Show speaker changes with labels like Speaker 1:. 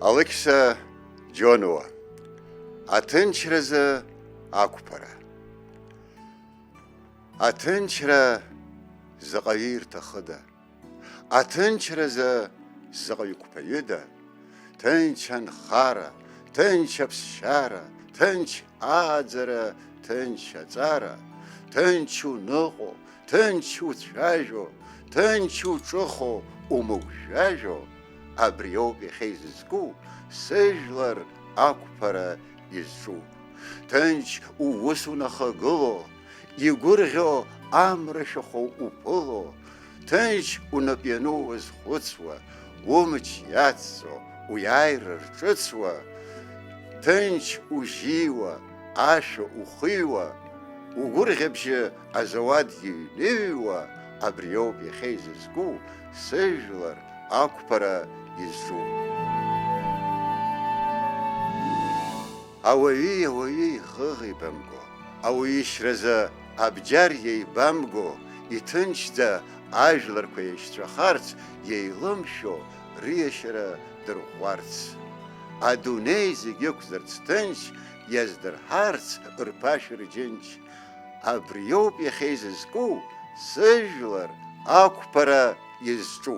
Speaker 1: Алықьса Џьонуа, аҭынчразы ақәԥара. Аҭынчра заҟаҩы ирҭахыда, аҭынчразы заҟаҩы қәԥаҩыда, ҭынч анхара, ҭынч аԥсшьара, ҭынч ааӡара, ҭынч аҵара, ҭынч уныҟо, ҭынч уцәажәо, ҭынч уҿыхо, умыгәжәажәо, абри ауп иахьа изызку сыжәлар ақәԥара изҿу. Ҭынч уус унахагыло, игәырӷьо амра шәахәа уԥыло, ҭынч унап иану уазхәыцуа, умч иацҵо, уиааира рҿыцуа, ҭынч ужьиуа, ашәа ухиуа, угәырӷьабжьы азауад иҩныҩуа, абри ауп иахьа изызку сыжәлар ақәԥара изҿу. Ауаҩы ихыӷ ибамго, ауаҩы ишьразы абџьар иеибамго, иҭынчӡа ажәларқәа иашьцәахарц, иеилымшәо риашьара дырӷәӷәарц. Адунеи зегь ықәзарц ҭынч, иаздырҳарц рԥашә рџьынџь. Абри ауп иахьа изызку сыжәлар ақәԥара изҿу.